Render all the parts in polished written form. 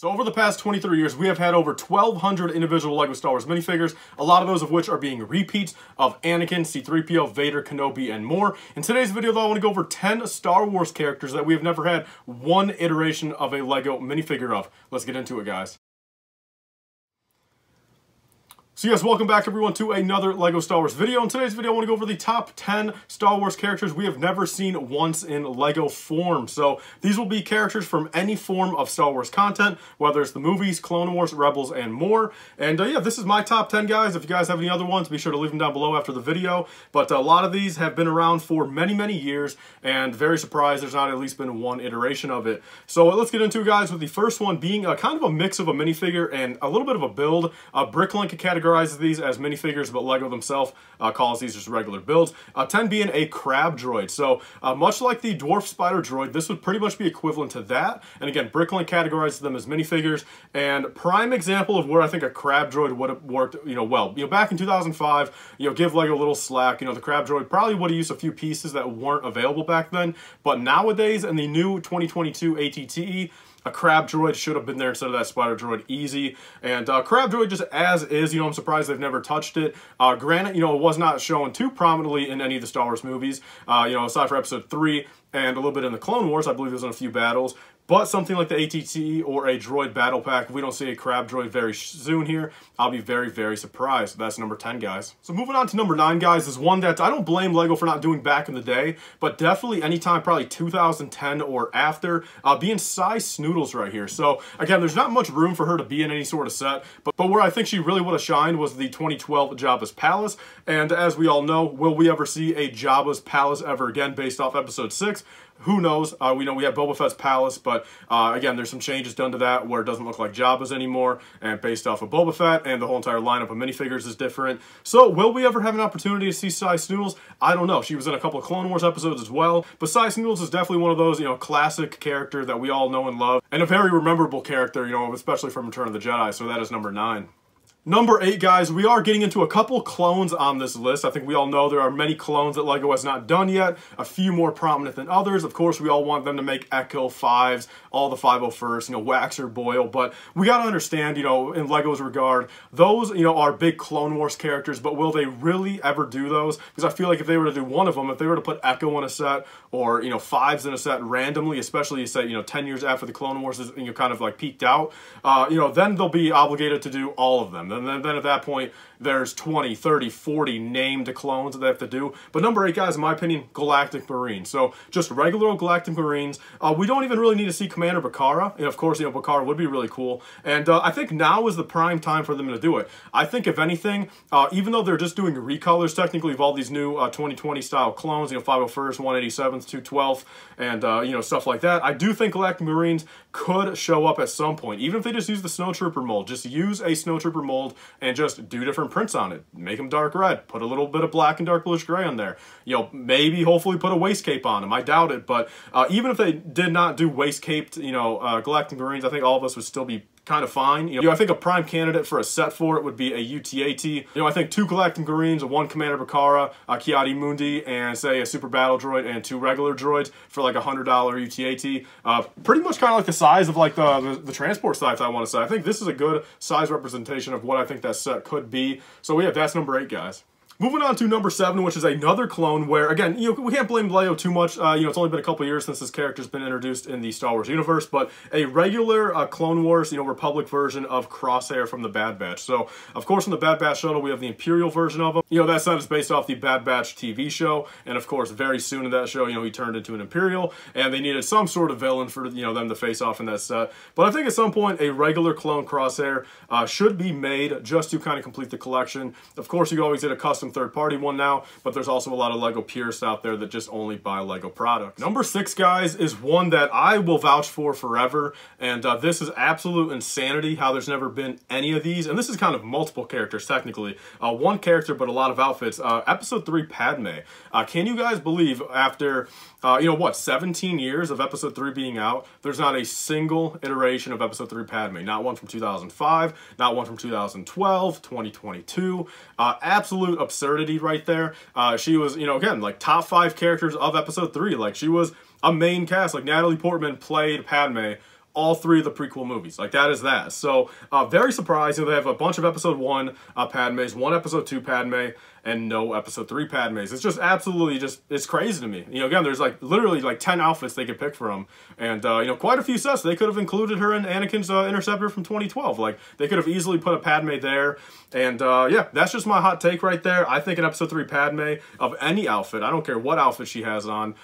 So over the past 23 years, we have had over 1,200 individual LEGO Star Wars minifigures, a lot of those of which are being repeats of Anakin, C-3PO, Vader, Kenobi, and more. In today's video, though, I want to go over 10 Star Wars characters that we have never had one iteration of a LEGO minifigure of. Let's get into it, guys. So yes, welcome back everyone to another LEGO Star Wars video. In today's video, I want to go over the top 10 Star Wars characters we have never seen once in LEGO form. So these will be characters from any form of Star Wars content, whether it's the movies, Clone Wars, Rebels, and more. And yeah, this is my top 10, guys. If you guys have any other ones, be sure to leave them down below after the video. But a lot of these have been around for many, many years, and very surprised there's not at least been one iteration of it. So let's get into it, guys, with the first one being kind of a mix of a minifigure and a little bit of a build. Bricklink categorizes these as minifigures, but LEGO themselves calls these just regular builds. 10 being a crab droid. So much like the dwarf spider droid, this would pretty much be equivalent to that. And again, Bricklink categorizes them as minifigures. And prime example of where I think a crab droid would have worked, well. Back in 2005, give LEGO a little slack. The crab droid probably would have used a few pieces that weren't available back then. But nowadays, in the new 2022 ATTE, a crab droid should have been there instead of that spider droid, easy. And crab droid just as is, I'm surprised they've never touched it. Granted, it was not shown too prominently in any of the Star Wars movies, aside for Episode 3 and a little bit in the Clone Wars. I believe there's in a few battles. But something like the ATT or a droid battle pack, if we don't see a crab droid very soon here, I'll be very, very surprised. That's number 10, guys. So moving on to number 9, guys, is one that I don't blame LEGO for not doing back in the day, but definitely anytime probably 2010 or after, being Size Snoodles right here. So again, there's not much room for her to be in any sort of set, but where I think she really would have shined was the 2012 Jabba's Palace. And as we all know, will we ever see a Jabba's Palace ever again based off Episode 6? Who knows? We know we have Boba Fett's palace, but again, there's some changes done to that where it doesn't look like Jabba's anymore, and based off of Boba Fett, and the whole entire lineup of minifigures is different. So, will we ever have an opportunity to see Size Snoodles? I don't know. She was in a couple of Clone Wars episodes as well, but Size Snoodles is definitely one of those, classic character that we all know and love, and a very memorable character, especially from Return of the Jedi, so that is number 9. Number 8, guys, we are getting into a couple clones on this list. I think we all know there are many clones that LEGO has not done yet, a few more prominent than others. Of course, we all want them to make Echo 5s, all the 501st, Waxer, Boyle, but we got to understand, in LEGO's regard, those, are big Clone Wars characters, but will they really ever do those? Because I feel like if they were to do one of them, if they were to put Echo in a set, or, 5s in a set randomly, especially, say, 10 years after the Clone Wars is, kind of like peaked out, then they'll be obligated to do all of them. And then at that point, there's 20, 30, 40 named clones that they have to do. But number 8, guys, in my opinion, Galactic Marines. So just regular old Galactic Marines. We don't even really need to see Commander Bakara. And of course, Bakara would be really cool. And I think now is the prime time for them to do it. I think, if anything, even though they're just doing recolors technically of all these new 2020 style clones, 501st, 187th, 212th, and stuff like that, I do think Galactic Marines could show up at some point. Even if they just use the Snowtrooper mold. Just use a Snowtrooper mold and just do different prints on it. Make them dark red. Put a little bit of black and dark bluish gray on there. Maybe, hopefully, put a waist cape on them. I doubt it, but even if they did not do waist caped, Galactic Marines, I think all of us would still be kind of fine. I think a prime candidate for a set for it would be a UTAT. I think 2 Galactic Marines, 1 Commander Bakara, Kiadi Mundi, and say a Super Battle Droid and 2 regular droids for like $100 UTAT. Pretty much kind of like the size of like the transport size, I want to say. I think this is a good size representation of what I think that set could be. So yeah, that's number 8, guys. Moving on to number 7, which is another clone where, again, we can't blame LEGO too much. It's only been a couple years since this character's been introduced in the Star Wars universe, but a regular Clone Wars, Republic version of Crosshair from the Bad Batch. So, of course, in the Bad Batch shuttle, we have the Imperial version of him. That set is based off the Bad Batch TV show, and of course, very soon in that show, he turned into an Imperial, and they needed some sort of villain for, them to face off in that set. But I think at some point, a regular clone Crosshair should be made just to kind of complete the collection. Of course, you can always get a custom third-party one now, but there's also a lot of LEGO purists out there that just only buy LEGO products. Number 6, guys, is one that I will vouch for forever, and this is absolute insanity how there's never been any of these, and this is kind of multiple characters, technically. One character, but a lot of outfits. Episode 3 Padme. Can you guys believe after, 17 years of Episode 3 being out, there's not a single iteration of Episode 3 Padme. Not one from 2005, not one from 2012, 2022. Absolute absurdity right there. She was, again, like top 5 characters of Episode 3. Like, she was a main cast. Like, Natalie Portman played Padme all 3 of the prequel movies. Like, that is that. So, very surprised. You know, they have a bunch of episode 1 Padmes, 1 episode 2 Padme, and no episode 3 Padmes. It's just absolutely it's crazy to me. You know, again, there's like literally like 10 outfits they could pick from, and you know, quite a few sets. They could have included her in Anakin's Interceptor from 2012. Like, they could have easily put a Padme there, and yeah, that's just my hot take right there. I think an episode 3 Padme of any outfit, I don't care what outfit she has on,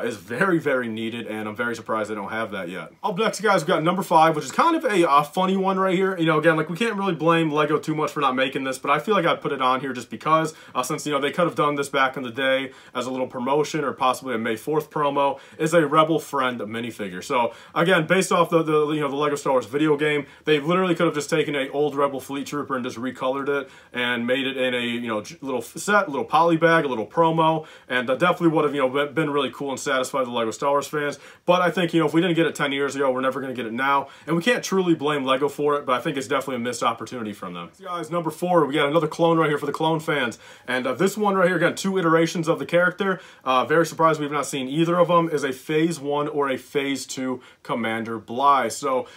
is very, very needed, and I'm very surprised they don't have that yet. Up next, guys, we've got number 5, which is kind of a funny one right here. You know, again, like, we can't really blame LEGO too much for not making this, but I feel like I'd put it on here just because, since, you know, they could have done this back in the day as a little promotion or possibly a May 4th promo, is a Rebel Friend minifigure. So, again, based off the you know, the LEGO Star Wars video game, they literally could have just taken an old Rebel Fleet Trooper and just recolored it and made it in a, you know, little set, little poly bag, a little promo, and definitely would have, you know, been really cool and satisfy the LEGO Star Wars fans. But I think, you know, if we didn't get it 10 years ago, we're never going to get it now. And we can't truly blame LEGO for it, but I think it's definitely a missed opportunity from them. So guys, number 4, we got another clone right here for the clone fans. And this one right here, again, 2 iterations of the character. Very surprised we've not seen either of them, is a Phase 1 or a Phase 2 Commander Bly. So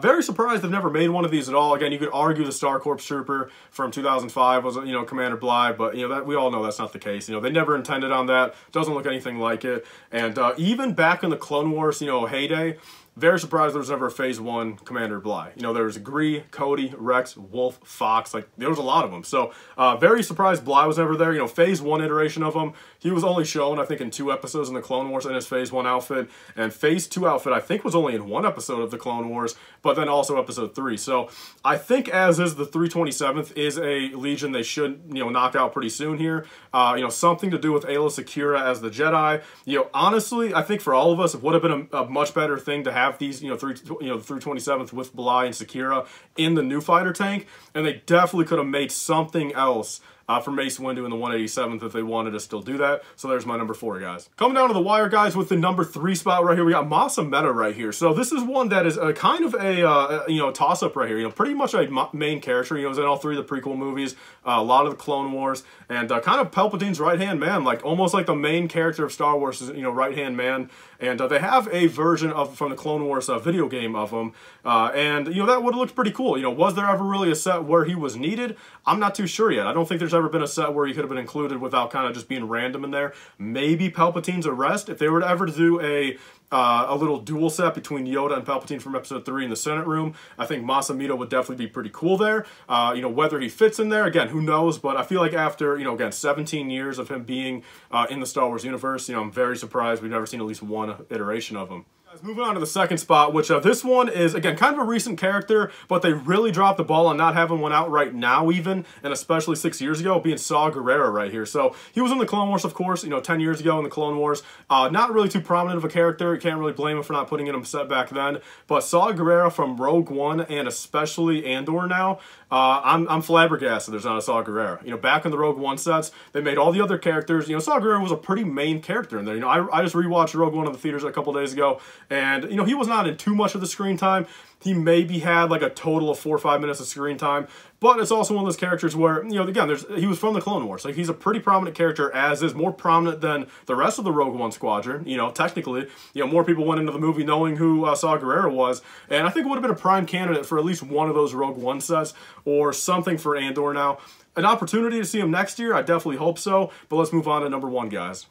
very surprised they've never made one of these at all. Again, you could argue the Star Corps Trooper from 2005 was, you know, Commander Bly, but, you know, that we all know that's not the case. You know, they never intended on that. Doesn't look anything like it. And even back in the Clone Wars, you know, heyday, very surprised there was never a Phase 1 Commander Bly. You know, there was Gree, Cody, Rex, Wolf, Fox, like, there was a lot of them. So, very surprised Bly was never there. You know, Phase 1 iteration of him, he was only shown, I think, in 2 episodes in the Clone Wars in his Phase 1 outfit. And Phase 2 outfit, I think, was only in 1 episode of the Clone Wars, but then also episode 3. So, I think as is the 327th is a Legion they should, you know, knock out pretty soon here. You know, something to do with Ayla Secura as the Jedi. You know, honestly, I think for all of us, it would have been a much better thing to have these, you know, the 327th with Bly and Secura in the new fighter tank, and they definitely could have made something else for Mace Windu in the 187th if they wanted to still do that. So there's my number 4, guys. Coming down to the wire, guys, with the number 3 spot right here, we got Masa Meta right here. So this is one that is kind of a you know, toss-up right here. You know, pretty much a main character. You know, was in all 3 of the prequel movies, a lot of the Clone Wars, and kind of Palpatine's right-hand man, like almost like the main character of Star Wars is, you know, right-hand man. And they have a version of from the Clone Wars video game of him, and you know, that would have looked pretty cool. You know, was there ever really a set where he was needed? I'm not too sure yet. I don't think there's ever been a set where he could have been included without kind of just being random in there. Maybe Palpatine's Arrest, if they were to ever do a little duel set between Yoda and Palpatine from episode 3 in the Senate Room, I think Masa Meta would definitely be pretty cool there. You know, whether he fits in there, again, who knows, but I feel like after, you know, again, 17 years of him being in the Star Wars universe, you know, I'm very surprised we've never seen at least 1 iteration of him. Guys, moving on to the second spot, which this one is, again, kind of a recent character, but they really dropped the ball on not having one out right now even, and especially 6 years ago, being Saw Gerrera right here. So he was in the Clone Wars, of course, you know, 10 years ago in the Clone Wars. Not really too prominent of a character. You can't really blame him for not putting in a set back then, but Saw Gerrera from Rogue One and especially Andor now, I'm flabbergasted there's not a Saw Gerrera. You know, back in the Rogue One sets, they made all the other characters. You know, Saw Gerrera was a pretty main character in there. You know, I just rewatched Rogue One in the theaters a couple days ago, and, you know, he was not in too much of the screen time. He maybe had like a total of 4 or 5 minutes of screen time, but it's also one of those characters where, you know, again, he was from the Clone Wars. Like, he's a pretty prominent character, as is more prominent than the rest of the Rogue One squadron. You know, technically, you know, more people went into the movie knowing who Saw Gerrera was, and I think it would have been a prime candidate for at least one of those Rogue One sets or something for Andor now. An opportunity to see him next year, I definitely hope so, but let's move on to number 1, guys.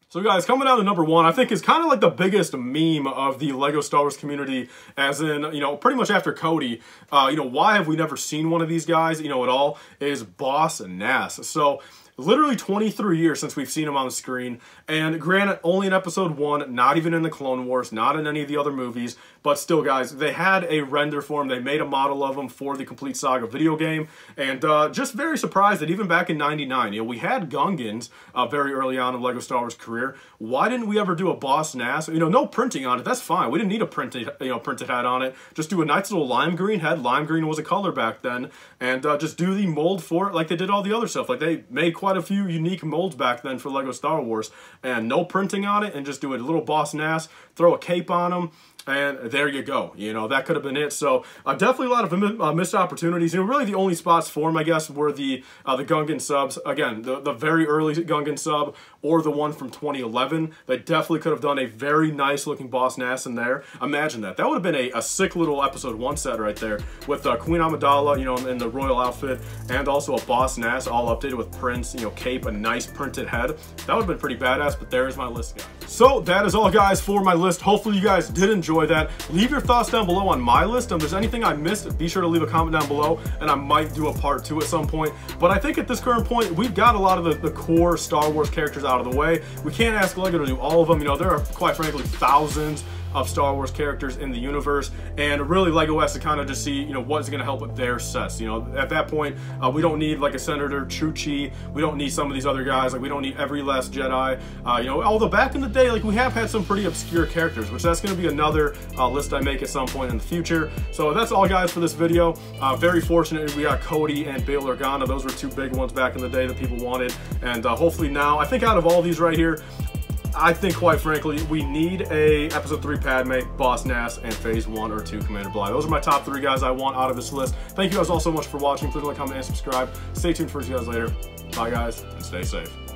So guys, coming down to number 1, I think is kind of like the biggest meme of the LEGO Star Wars community, as in, you know, pretty much after Cody, you know, why have we never seen one of these guys, you know, at all, is Boss Nass. So, literally 23 years since we've seen him on the screen, and granted, only in episode 1, not even in the Clone Wars, not in any of the other movies, but still, guys, they had a render for him, they made a model of him for the Complete Saga video game, and just very surprised that even back in 99, you know, we had Gungans very early on in LEGO Star Wars career. Why didn't we ever do a Boss Nass? You know, no printing on it, that's fine, we didn't need a printed head on it, just do a nice little lime green head. Lime green was a color back then, and just do the mold for it like they did all the other stuff. Like, they made quite a few unique molds back then for LEGO Star Wars, and no printing on it, and just do a little Boss Nass, throw a cape on him, And there you go. You know, that could have been it. So definitely a lot of missed opportunities. You know, really the only spots for him, I guess, were the Gungan subs. Again, the very early Gungan sub or the one from 2011. They definitely could have done a very nice looking Boss Nass in there. Imagine that. That would have been a sick little episode 1 set right there with Queen Amidala, you know, in the royal outfit, and also a Boss Nass all updated with Prince, you know, cape, a nice printed head. That would have been pretty badass, but there's my list, guys. So that is all, guys, for my list. Hopefully you guys did enjoy that. Leave your thoughts down below on my list. If there's anything I missed, be sure to leave a comment down below, and I might do a part 2 at some point. But I think at this current point, we've got a lot of the core Star Wars characters out of the way. We can't ask LEGO to do all of them. You know, there are, quite frankly, thousands of Star Wars characters in the universe, and really LEGO has to kind of just see, you know, what's going to help with their sets. You know, at that point, we don't need like a Senator Chuchi, we don't need some of these other guys, like we don't need every last Jedi, you know, although back in the day, like we have had some pretty obscure characters, which that's going to be another list I make at some point in the future. So that's all, guys, for this video. Very fortunate we got Cody and Bail Organa. Those were 2 big ones back in the day that people wanted, and hopefully now, I think out of all these right here, I think, quite frankly, we need a Episode 3 Padme, Boss Nass, and Phase 1 or 2 Commander Bly. Those are my top 3 guys I want out of this list. Thank you guys all so much for watching. Please like, comment, and subscribe. Stay tuned for you guys later. Bye, guys, and stay safe.